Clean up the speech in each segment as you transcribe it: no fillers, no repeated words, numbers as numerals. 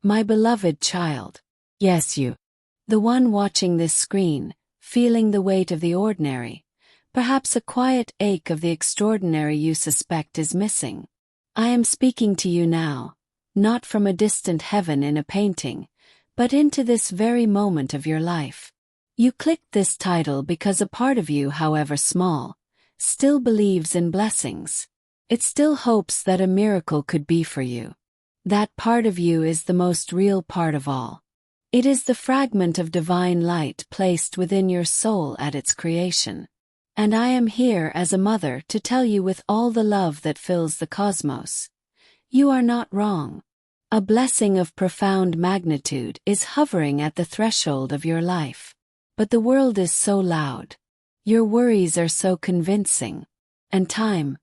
My beloved child. Yes, you. The one watching this screen, feeling the weight of the ordinary, perhaps a quiet ache of the extraordinary you suspect is missing. I am speaking to you now, not from a distant heaven in a painting, but into this very moment of your life. You clicked this title because a part of you, however small, still believes in blessings. It still hopes that a miracle could be for you. That part of you is the most real part of all. It is the fragment of divine light placed within your soul at its creation. And I am here as a mother to tell you with all the love that fills the cosmos. You are not wrong. A blessing of profound magnitude is hovering at the threshold of your life. But the world is so loud. Your worries are so convincing. And time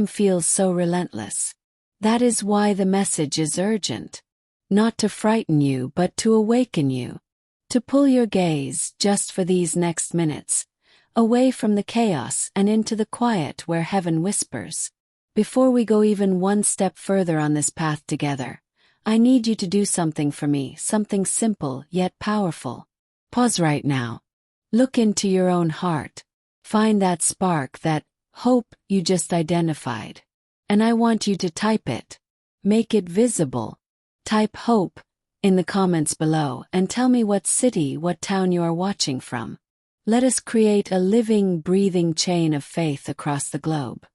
feels so relentless. That is why the message is urgent. Not to frighten you but to awaken you. To pull your gaze, just for these next minutes, away from the chaos and into the quiet where heaven whispers. Before we go even one step further on this path together, I need you to do something for me, something simple yet powerful. Pause right now. Look into your own heart. Find that spark, that hope you just identified. And I want you to type it. Make it visible. Type hope in the comments below and tell me what city, what town you are watching from. Let us create a living, breathing chain of faith across the globe.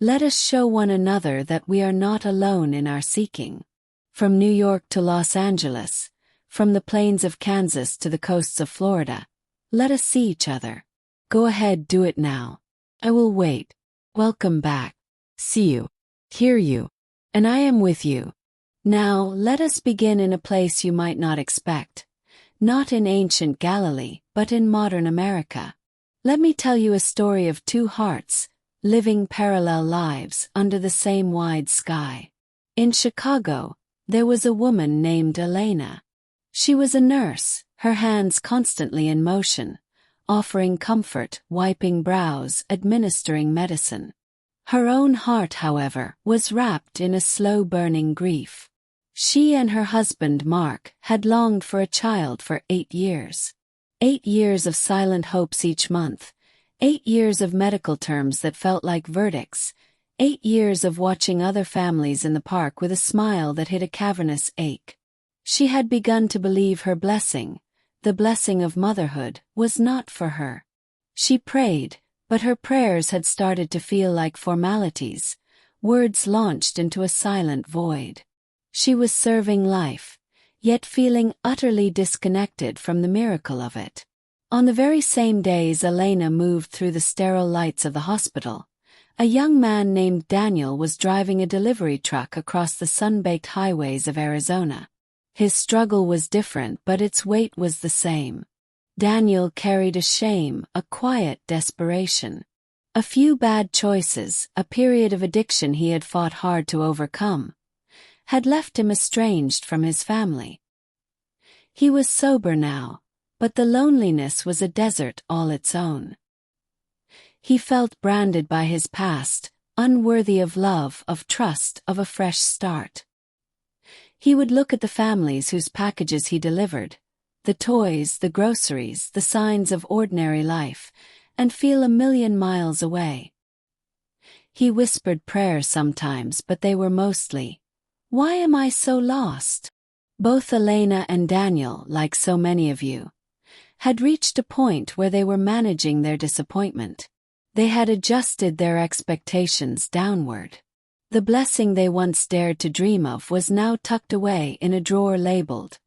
Let us show one another that we are not alone in our seeking. From New York to Los Angeles, from the plains of Kansas to the coasts of Florida, let us see each other. Go ahead, do it now. I will wait. Welcome back. See you. Hear you. And I am with you. Now, let us begin in a place you might not expect. Not in ancient Galilee, but in modern America. Let me tell you a story of two hearts, living parallel lives under the same wide sky. In Chicago, there was a woman named Elena. She was a nurse, her hands constantly in motion, offering comfort, wiping brows, administering medicine. Her own heart, however, was wrapped in a slow-burning grief. She and her husband, Mark, had longed for a child for 8 years. 8 years of silent hopes each month. 8 years of medical terms that felt like verdicts. 8 years of watching other families in the park with a smile that hid a cavernous ache. She had begun to believe her blessing, the blessing of motherhood, was not for her. She prayed, but her prayers had started to feel like formalities, words launched into a silent void. She was serving life, yet feeling utterly disconnected from the miracle of it. On the very same days Elena moved through the sterile lights of the hospital, a young man named Daniel was driving a delivery truck across the sun-baked highways of Arizona. His struggle was different, but its weight was the same. Daniel carried a shame, a quiet desperation. A few bad choices, a period of addiction he had fought hard to overcome, had left him estranged from his family. He was sober now, but the loneliness was a desert all its own. He felt branded by his past, unworthy of love, of trust, of a fresh start. He would look at the families whose packages he delivered, the toys, the groceries, the signs of ordinary life, and feel 1,000,000 miles away. He whispered prayers sometimes, but they were mostly, "Why am I so lost?" Both Elena and Daniel, like so many of you, had reached a point where they were managing their disappointment. They had adjusted their expectations downward. The blessing they once dared to dream of was now tucked away in a drawer labeled,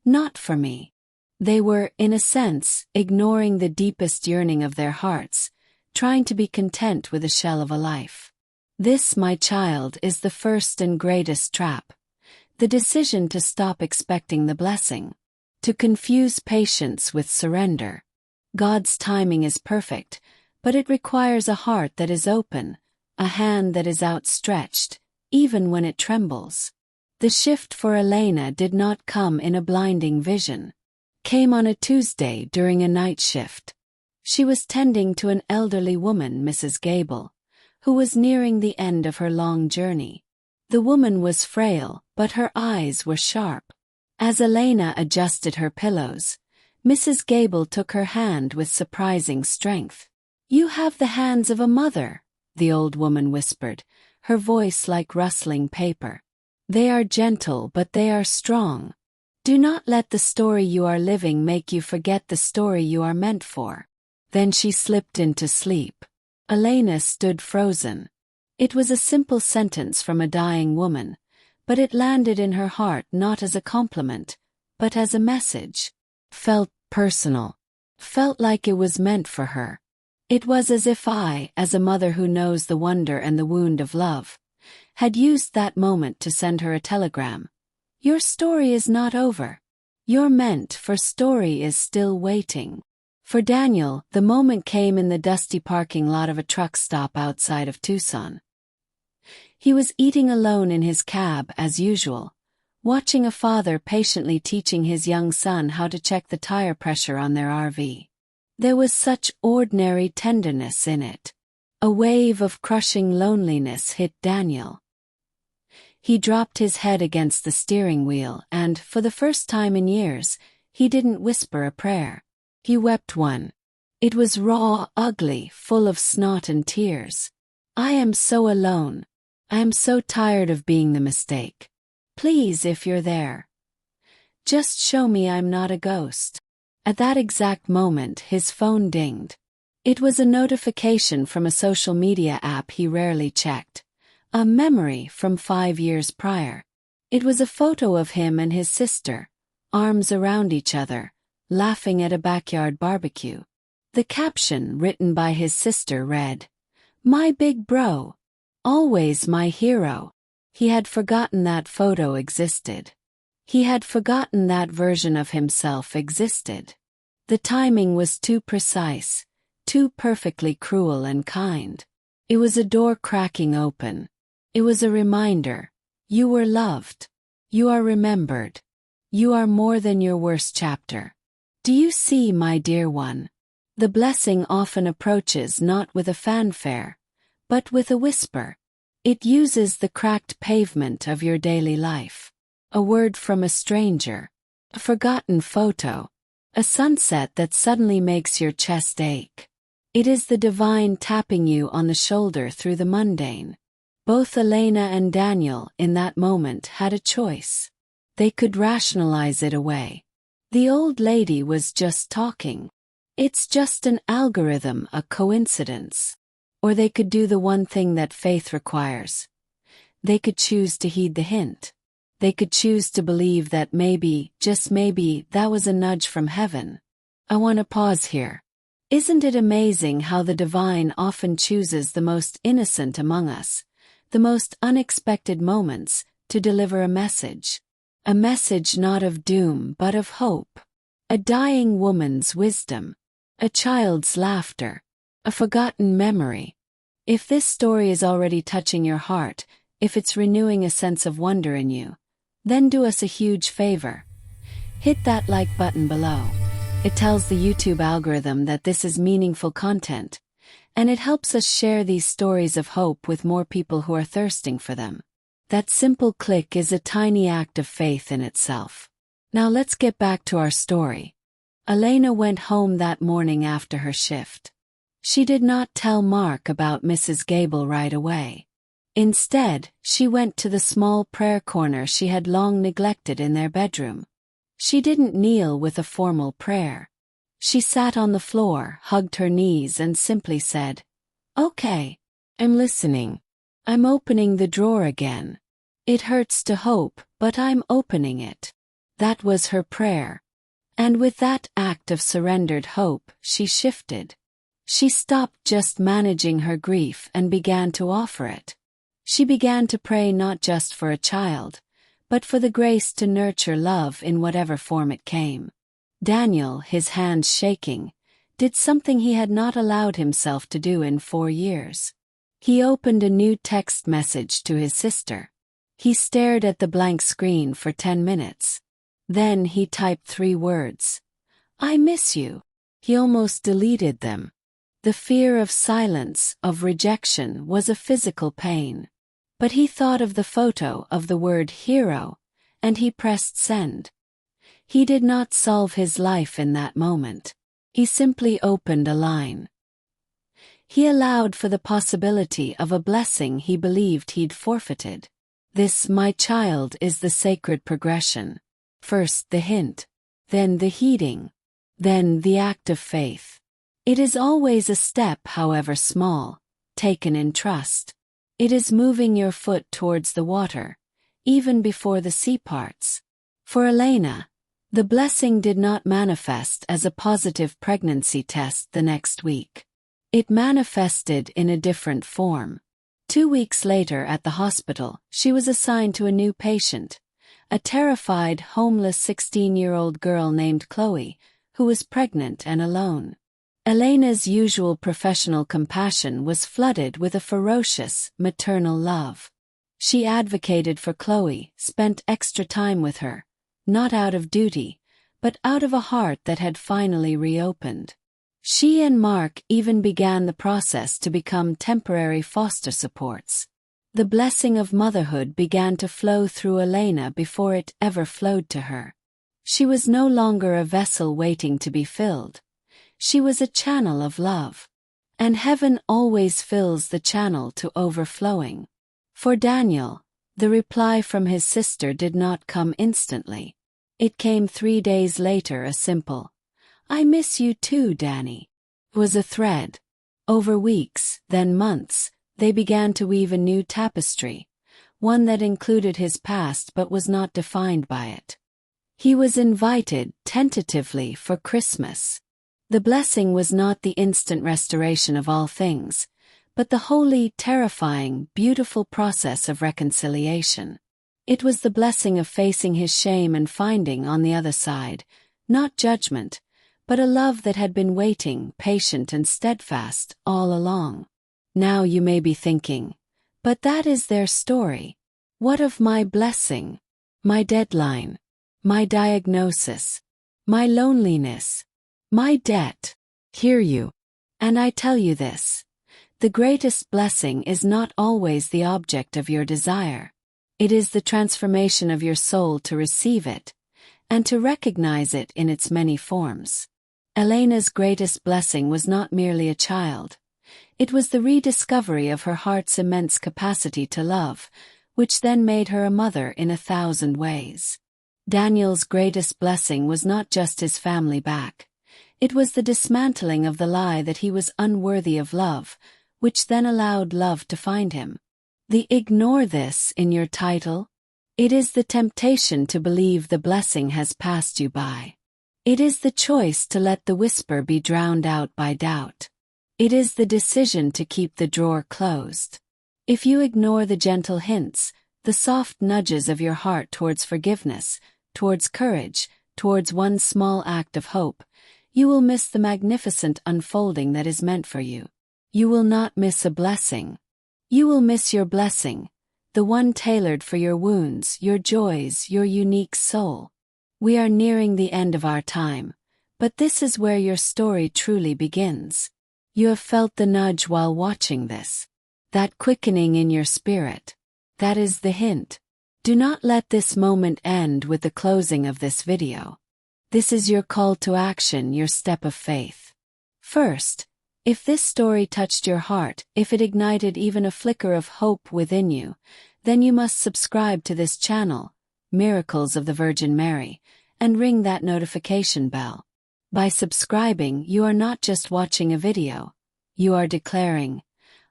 "Not for me." They were, in a sense, ignoring the deepest yearning of their hearts, trying to be content with the shell of a life. This, my child, is the first and greatest trap. The decision to stop expecting the blessing. To confuse patience with surrender. God's timing is perfect, but it requires a heart that is open, a hand that is outstretched, even when it trembles. The shift for Elena did not come in a blinding vision. Came on a Tuesday during a night shift. She was tending to an elderly woman, Mrs. Gable, who was nearing the end of her long journey. The woman was frail, but her eyes were sharp. As Elena adjusted her pillows, Mrs. Gable took her hand with surprising strength. "You have the hands of a mother," the old woman whispered, her voice like rustling paper. "They are gentle, but they are strong. Do not let the story you are living make you forget the story you are meant for." Then she slipped into sleep. Elena stood frozen. It was a simple sentence from a dying woman, but it landed in her heart not as a compliment, but as a message. Felt personal. Felt like it was meant for her. It was as if I, as a mother who knows the wonder and the wound of love, had used that moment to send her a telegram. "Your story is not over. Your meant for story is still waiting." For Daniel, the moment came in the dusty parking lot of a truck stop outside of Tucson. He was eating alone in his cab as usual, watching a father patiently teaching his young son how to check the tire pressure on their RV. There was such ordinary tenderness in it. A wave of crushing loneliness hit Daniel. He dropped his head against the steering wheel and, for the first time in years, he didn't whisper a prayer. He wept one. It was raw, ugly, full of snot and tears. "I am so alone. I am so tired of being the mistake. Please, if you're there, just show me I'm not a ghost." At that exact moment, his phone dinged. It was a notification from a social media app he rarely checked. A memory from 5 years prior. It was a photo of him and his sister, arms around each other, laughing at a backyard barbecue. The caption, written by his sister, read, "My big bro. Always my hero." He had forgotten that photo existed. He had forgotten that version of himself existed. The timing was too precise, too perfectly cruel and kind. It was a door cracking open. It was a reminder. You were loved. You are remembered. You are more than your worst chapter. Do you see, my dear one? The blessing often approaches not with a fanfare, but with a whisper. It uses the cracked pavement of your daily life. A word from a stranger. A forgotten photo. A sunset that suddenly makes your chest ache. It is the divine tapping you on the shoulder through the mundane. Both Elena and Daniel, in that moment, had a choice. They could rationalize it away. The old lady was just talking. It's just an algorithm, a coincidence. Or they could do the one thing that faith requires. They could choose to heed the hint. They could choose to believe that maybe, just maybe, that was a nudge from heaven. I want to pause here. Isn't it amazing how the divine often chooses the most innocent among us, the most unexpected moments, to deliver a message? A message not of doom but of hope. A dying woman's wisdom. A child's laughter. A forgotten memory. If this story is already touching your heart, if it's renewing a sense of wonder in you, then do us a huge favor. Hit that like button below. It tells the YouTube algorithm that this is meaningful content, and it helps us share these stories of hope with more people who are thirsting for them. That simple click is a tiny act of faith in itself. Now let's get back to our story. Elena went home that morning after her shift. She did not tell Mark about Mrs. Gable right away. Instead, she went to the small prayer corner she had long neglected in their bedroom. She didn't kneel with a formal prayer. She sat on the floor, hugged her knees, and simply said, "Okay, I'm listening. I'm opening the drawer again. It hurts to hope, but I'm opening it." That was her prayer. And with that act of surrendered hope, she shifted. She stopped just managing her grief and began to offer it. She began to pray not just for a child, but for the grace to nurture love in whatever form it came. Daniel, his hands shaking, did something he had not allowed himself to do in 4 years. He opened a new text message to his sister. He stared at the blank screen for 10 minutes. Then he typed 3 words. "I miss you." He almost deleted them. The fear of silence, of rejection, was a physical pain. But he thought of the photo of the word hero, and he pressed send. He did not solve his life in that moment. He simply opened a line. He allowed for the possibility of a blessing he believed he'd forfeited. This, my child, is the sacred progression. First the hint, then the heeding, then the act of faith. It is always a step, however small, taken in trust. It is moving your foot towards the water, even before the sea parts. For Elena, the blessing did not manifest as a positive pregnancy test the next week. It manifested in a different form. 2 weeks later at the hospital, she was assigned to a new patient, a terrified, homeless 16-year-old girl named Chloe, who was pregnant and alone. Elena's usual professional compassion was flooded with a ferocious, maternal love. She advocated for Chloe, spent extra time with her, not out of duty, but out of a heart that had finally reopened. She and Mark even began the process to become temporary foster supports. The blessing of motherhood began to flow through Elena before it ever flowed to her. She was no longer a vessel waiting to be filled. She was a channel of love. And heaven always fills the channel to overflowing. For Daniel, the reply from his sister did not come instantly. It came 3 days later, a simple, "I miss you too, Danny," was a thread. Over weeks, then months, they began to weave a new tapestry, one that included his past but was not defined by it. He was invited, tentatively, for Christmas. The blessing was not the instant restoration of all things, but the holy, terrifying, beautiful process of reconciliation. It was the blessing of facing his shame and finding on the other side, not judgment, but a love that had been waiting, patient and steadfast, all along. Now you may be thinking, but that is their story. What of my blessing? My deadline? My diagnosis? My loneliness? My debt? Hear you. And I tell you this. The greatest blessing is not always the object of your desire. It is the transformation of your soul to receive it, and to recognize it in its many forms. Elena's greatest blessing was not merely a child. It was the rediscovery of her heart's immense capacity to love, which then made her a mother in 1,000 ways. Daniel's greatest blessing was not just his family back. It was the dismantling of the lie that he was unworthy of love, which then allowed love to find him. The "ignore this" in your title? It is the temptation to believe the blessing has passed you by. It is the choice to let the whisper be drowned out by doubt. It is the decision to keep the drawer closed. If you ignore the gentle hints, the soft nudges of your heart towards forgiveness, towards courage, towards one small act of hope, you will miss the magnificent unfolding that is meant for you. You will not miss a blessing. You will miss your blessing, the one tailored for your wounds, your joys, your unique soul. We are nearing the end of our time, but this is where your story truly begins. You have felt the nudge while watching this. That quickening in your spirit. That is the hint. Do not let this moment end with the closing of this video. This is your call to action, your step of faith. First, if this story touched your heart, if it ignited even a flicker of hope within you, then you must subscribe to this channel, Miracles of the Virgin Mary, and ring that notification bell. By subscribing, you are not just watching a video. You are declaring,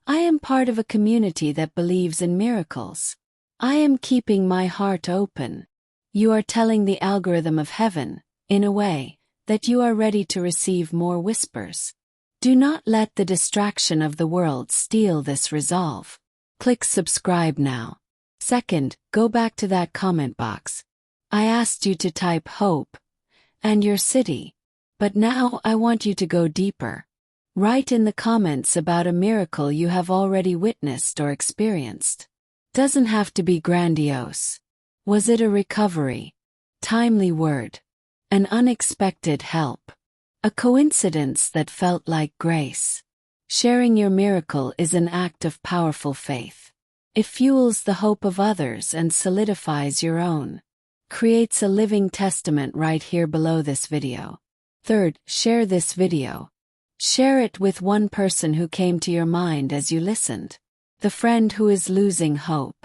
"I am part of a community that believes in miracles. I am keeping my heart open." You are telling the algorithm of heaven, in a way, that you are ready to receive more whispers. Do not let the distraction of the world steal this resolve. Click subscribe now. Second, go back to that comment box. I asked you to type hope and your city, but now I want you to go deeper. Write in the comments about a miracle you have already witnessed or experienced. Doesn't have to be grandiose. Was it a recovery? Timely word? An unexpected help? A coincidence that felt like grace? Sharing your miracle is an act of powerful faith. It fuels the hope of others and solidifies your own. Creates a living testament right here below this video. Third, share this video. Share it with one person who came to your mind as you listened. The friend who is losing hope.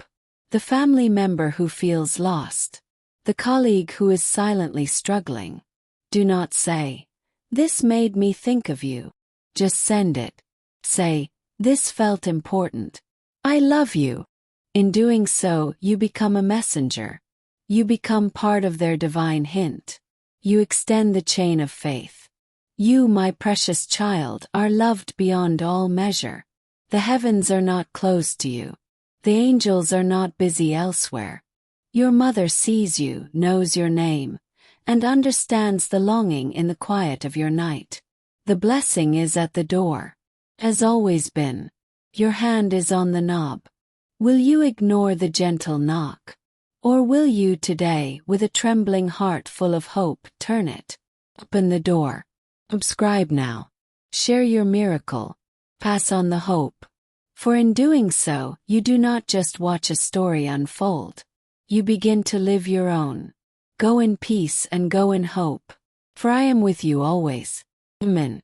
The family member who feels lost. The colleague who is silently struggling. Do not say, "This made me think of you." Just send it. Say, "This felt important. I love you." In doing so, you become a messenger. You become part of their divine hint. You extend the chain of faith. You, my precious child, are loved beyond all measure. The heavens are not closed to you. The angels are not busy elsewhere. Your mother sees you, knows your name, and understands the longing in the quiet of your night. The blessing is at the door. Has always been. Your hand is on the knob. Will you ignore the gentle knock? Or will you today, with a trembling heart full of hope, turn it? Open the door. Subscribe now. Share your miracle. Pass on the hope. For in doing so, you do not just watch a story unfold. You begin to live your own. Go in peace and go in hope. For I am with you always. Amen.